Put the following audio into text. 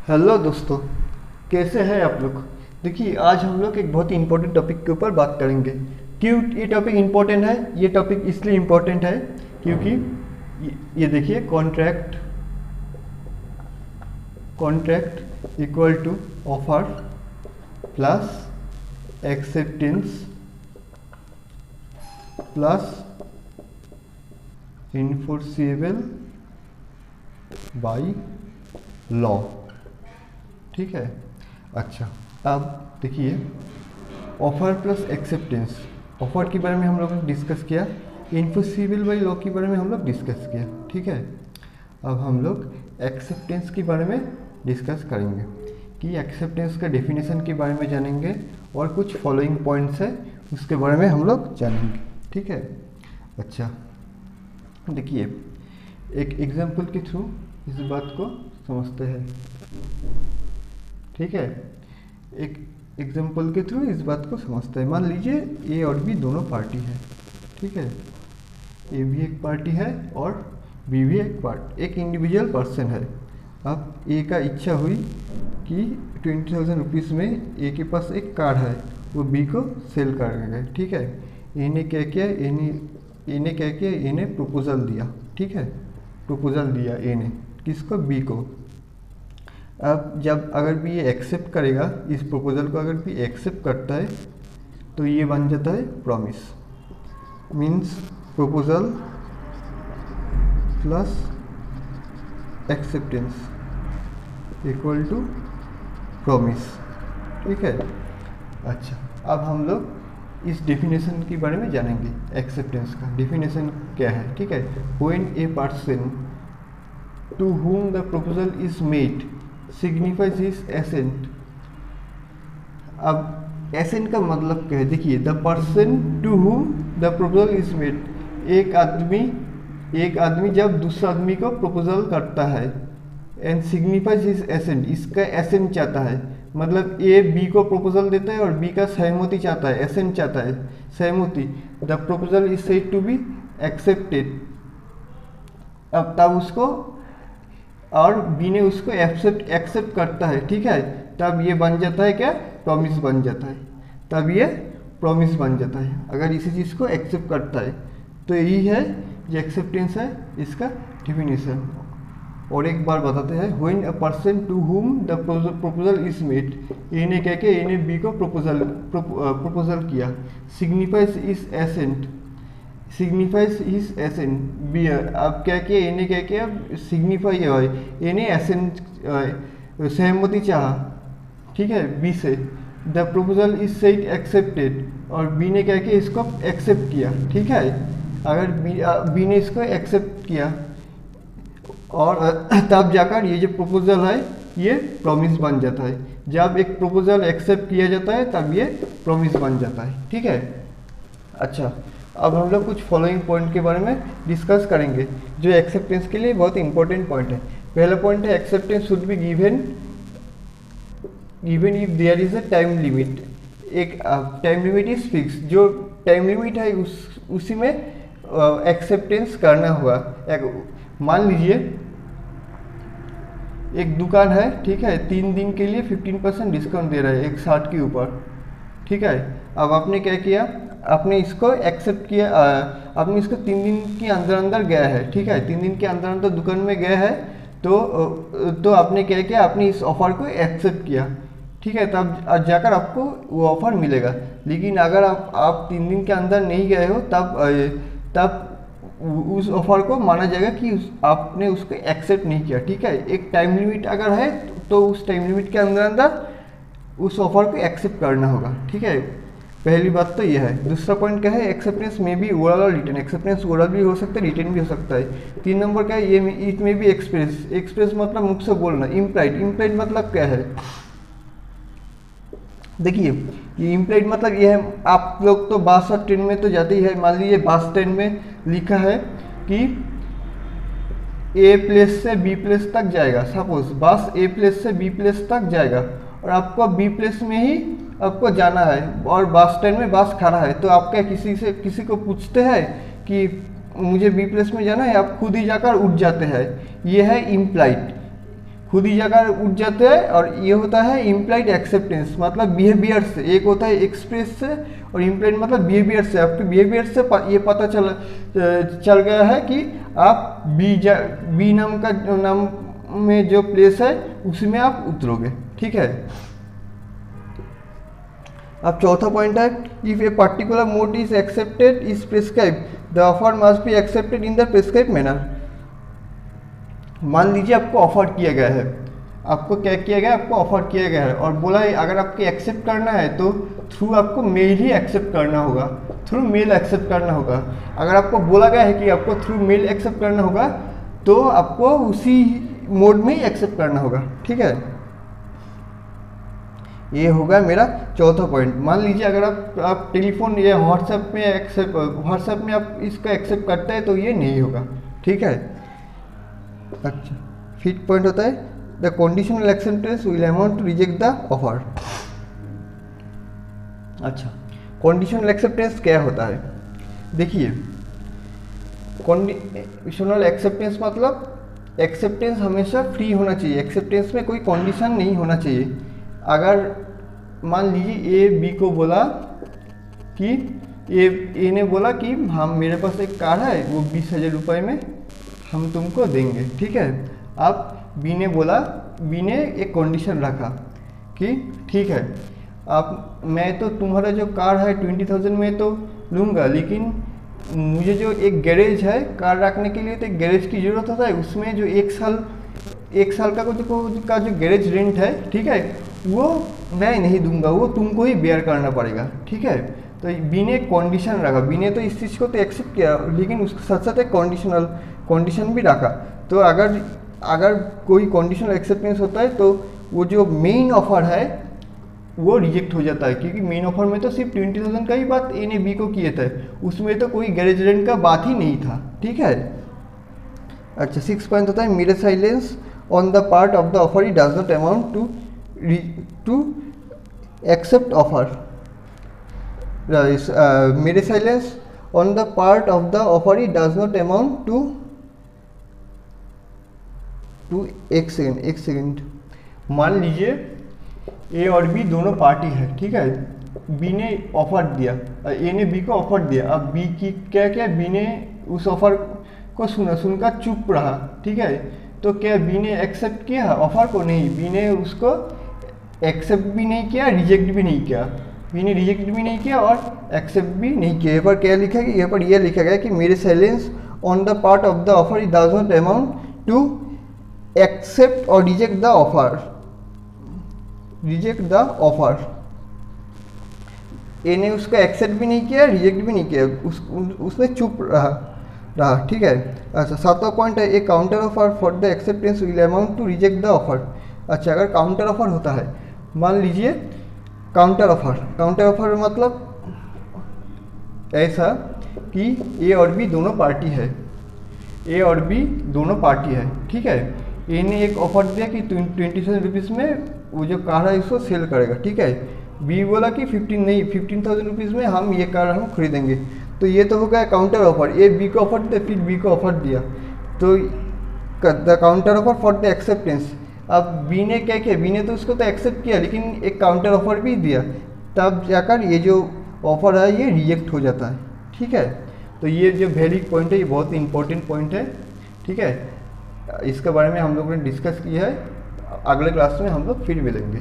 Hello दोस्तों, कैसे हैं आप लोग। देखिए, आज हम लोग एक बहुत ही इंपॉर्टेंट टॉपिक के ऊपर बात करेंगे। क्यों ये टॉपिक इंपॉर्टेंट है? ये टॉपिक इसलिए इंपॉर्टेंट है क्योंकि ये देखिए, contract contract equal to offer plus acceptance plus enforceable by law. ठीक है। अच्छा, अब देखिए, ऑफर प्लस एक्सेप्टेंस। ऑफर के बारे में हम लोग ने डिस्कस किया, इन्फोर्सेबल बाय लॉ के बारे में हम लोग डिस्कस किया। ठीक है। अब हम लोग एक्सेप्टेंस के बारे में डिस्कस करेंगे कि एक्सेप्टेंस का डेफिनेशन के बारे में जानेंगे और कुछ फॉलोइंग पॉइंट्स है उसके बारे में हम लोग जानेंगे। ठीक है। अच्छा, देखिए, एक एग्जाम्पल के थ्रू इस बात को समझते हैं। ठीक है। एक एग्जाम्पल के थ्रू इस बात को समझते हैं। मान लीजिए ए और बी दोनों पार्टी है। ठीक है। ए भी एक पार्टी है और बी भी एक इंडिविजुअल पर्सन है। अब ए का इच्छा हुई कि 20,000 रुपीज़ में ए के पास एक कार है, वो बी को सेल कर गए। ठीक है। ए ने क्या किया, ए ने प्रपोजल दिया। ठीक है। प्रपोजल दिया ए ने किसको, बी को। अब जब अगर भी ये एक्सेप्ट करेगा इस प्रपोजल को, अगर भी एक्सेप्ट करता है तो ये बन जाता है promise. Means proposal plus acceptance equal to promise. ठीक है। अच्छा, अब हम लोग इस डेफिनेशन के बारे में जानेंगे। एक्सेप्टेंस का डेफिनेशन क्या है। ठीक है। When a person to whom the proposal is made signifies his assent। अब एसेंट का मतलब क्या है? देखिए, the person to whom the proposal is made। एक आदमी जब दूसरा आदमी को प्रपोजल करता है एंड सिग्निफाइज हिज एसेंट, इसका एसेंट चाहता है। मतलब ए बी को प्रपोजल देता है और बी का सहमति चाहता है, एसेंट चाहता है, सहमति। The proposal is said to be accepted. अब तब उसको, और बी ने उसको एक्सेप्ट करता है। ठीक है। तब ये बन जाता है क्या, प्रॉमिस बन जाता है। तब ये प्रॉमिस बन जाता है अगर इसी चीज़ को एक्सेप्ट करता है। तो यही है जो एक्सेप्टेंस है, इसका डेफिनेशन। और एक बार बताते हैं, when a person to whom the proposal is made, A ने क्या किया, ए ने बी को प्रपोजल किया। Signifies is assent, signifies his assent B. अब क्या किया, ए ने क्या किया, सिग्निफाई है, ए ने एसेंट सहमति चाहा। ठीक है, बी से। The proposal is said accepted, और बी ने क्या किया, इसको एक्सेप्ट किया। ठीक है। अगर बी ने इसको एक्सेप्ट किया और तब जाकर ये जो प्रपोजल है ये प्रॉमिस बन जाता है। जब एक प्रपोजल एक्सेप्ट किया जाता है तब ये प्रॉमिस बन जाता है। ठीक है। अच्छा, अब हम लोग कुछ फॉलोइंग पॉइंट के बारे में डिस्कस करेंगे जो एक्सेप्टेंस के लिए बहुत इंपॉर्टेंट पॉइंट है। पहला पॉइंट है, acceptance should be given if there is a time limit. एक टाइम लिमिट इज फिक्स, जो टाइम लिमिट है उसी में एक्सेप्टेंस करना होगा। मान लीजिए एक दुकान है। ठीक है। 3 दिन के लिए 15% डिस्काउंट दे रहा है एक शर्ट के ऊपर। ठीक है। अब आपने क्या किया, आपने इसको एक्सेप्ट किया, आपने इसको 3 दिन के अंदर गया है। ठीक है। 3 दिन के अंदर दुकान में गया है तो आपने क्या किया, आपने इस ऑफर को एक्सेप्ट किया। ठीक है। तब जाकर आपको वो ऑफर मिलेगा। लेकिन अगर आप 3 दिन के अंदर नहीं गए हो तब उस ऑफर को माना जाएगा कि आपने उसको एक्सेप्ट नहीं किया। ठीक है। एक टाइम लिमिट अगर है तो उस टाइम लिमिट के अंदर उस ऑफर को एक्सेप्ट करना होगा। ठीक है। पहली बात तो यह है। दूसरा पॉइंट क्या है, एक्सेप्टेंस में भी ओरल और रिटन। एक्सेप्टेंस ओरल भी हो सकता है, रिटन भी हो सकता है। 3 नंबर क्या है, ये इट में भी एक्सप्रेस मतलब मुख से बोलना। इम्प्लाइड मतलब क्या है, देखिए, ये इम्प्लाइड मतलब ये है, आप लोग तो बस और ट्रेन में तो जाते ही है। मान लीजिए बस ट्रेन में लिखा है कि ए प्लेस से बी प्लेस तक जाएगा। सपोज बस ए प्लेस से बी प्लेस तक जाएगा और आपको बी प्लेस में ही आपको जाना है और बस स्टैंड में बस खड़ा है। तो आप क्या किसी को पूछते हैं कि मुझे बी प्लेस में जाना है, आप खुद ही जाकर उठ जाते हैं। ये है इम्प्लाइड। खुद ही जाकर उठ जाते हैं। और ये होता है इम्प्लाइड एक्सेप्टेंस, मतलब बिहेवियर से। एक होता है एक्सप्रेस से और इम्प्लाइड मतलब बिहेवियर से। आपके बिहेवियर से ये पता चल गया है कि आप बी नाम में जो प्लेस है उसी में आप उतरोगे, ठीक है। अब चौथा पॉइंट है, if a particular mode is accepted is prescribe the offer must be accepted in the prescribe manner. मान लीजिए आपको ऑफर किया गया है, आपको क्या किया गया है, आपको ऑफर किया गया है और बोला है अगर आपको एक्सेप्ट करना है तो थ्रू आपको मेल ही एक्सेप्ट करना होगा, थ्रू मेल एक्सेप्ट करना होगा। अगर आपको बोला गया है कि आपको थ्रू मेल एक्सेप्ट करना होगा तो आपको उसी मोड में ही एक्सेप्ट करना होगा, ठीक है। ये होगा मेरा चौथा पॉइंट। मान लीजिए अगर आप टेलीफोन या व्हाट्सएप में आप इसका एक्सेप्ट करते हैं तो ये नहीं होगा, ठीक है। अच्छा, फिफ्थ पॉइंट होता है the conditional acceptance will amount to reject the offer. अच्छा, कंडीशनल एक्सेप्टेंस क्या होता है? देखिए, कंडीशनल एक्सेप्टेंस मतलब एक्सेप्टेंस हमेशा फ्री होना चाहिए, एक्सेप्टेंस में कोई कंडीशन नहीं होना चाहिए। अगर मान लीजिए ए बी को बोला कि ए ने बोला कि हम मेरे पास एक कार है वो 20,000 रुपये में हम तुमको देंगे, ठीक है। अब बी ने एक कंडीशन रखा कि ठीक है मैं तो तुम्हारा जो कार है 20,000 में तो लूँगा, लेकिन मुझे जो एक गैरेज है कार रखने के लिए तो एक गैरेज की ज़रूरत होता है, उसमें जो एक साल का जो गैरेज रेंट है, ठीक है, वो मैं नहीं दूंगा, वो तुमको ही बेयर करना पड़ेगा, ठीक है। तो बी ने कंडीशन रखा, बी ने तो इस चीज़ को तो एक्सेप्ट किया, लेकिन उसके साथ साथ एक कंडीशन भी रखा। तो अगर कोई कंडीशनल एक्सेप्टेंस होता है तो वो जो मेन ऑफर है वो रिजेक्ट हो जाता है, क्योंकि मेन ऑफर में तो सिर्फ 20,000 का ही बात ए ने बी को किए थे, उसमें तो कोई गैरेज रेंट का बात ही नहीं था, ठीक है। अच्छा, 6 पॉइंट होता है mere silence on the part of the offer it does not amount to accept offer. Mere silence on the part of the offer it does not amount to एक सेकेंड। मान लीजिए ए और बी दोनों party है, ठीक है। B ने offer दिया, ए ने बी को ऑफर दिया। अब बी की क्या बी ने उस ऑफर को सुनकर चुप रहा, ठीक है। तो क्या बी ने एक्सेप्ट किया ऑफर को? नहीं, बी ने उसको एक्सेप्ट भी नहीं किया, रिजेक्ट भी नहीं किया। बी ने रिजेक्ट भी नहीं किया और एक्सेप्ट भी नहीं किया। यहाँ पर क्या लिखा है? यहाँ पर यह लिखा गया कि mere silence on the part of the offer it does not amount to accept or reject the offer. Reject the offer, A ने उसका एक्सेप्ट भी नहीं किया, रिजेक्ट भी नहीं किया, उसने चुप रहा, ठीक है। अच्छा, 7वां पॉइंट है a counter offer for the acceptance will amount to reject the offer. अच्छा, अगर काउंटर ऑफर होता है, मान लीजिए काउंटर ऑफर मतलब ऐसा कि ए और बी दोनों पार्टी है, ठीक है। ए ने एक ऑफर दिया कि 20,000 रुपीज़ में वो जो कार है उसको सेल करेगा, ठीक है। बी बोला कि 15,000 रुपीज़ में हम ये कार हम खरीदेंगे। तो ये तो हो गया काउंटर ऑफर। ए बी को ऑफर दिया, फिर बी को ऑफर दिया, तो the counter offer for the acceptance. अब बी ने क्या किया? बी ने तो उसको तो एक्सेप्ट किया, लेकिन एक काउंटर ऑफर भी दिया, तब जाकर ये जो ऑफर है ये रिजेक्ट हो जाता है, ठीक है। तो ये जो वैलिड पॉइंट है ये बहुत इंपॉर्टेंट पॉइंट है, ठीक है। इसके बारे में हम लोगों ने डिस्कस किया है, अगले क्लास में हम लोग फिर मिलेंगे।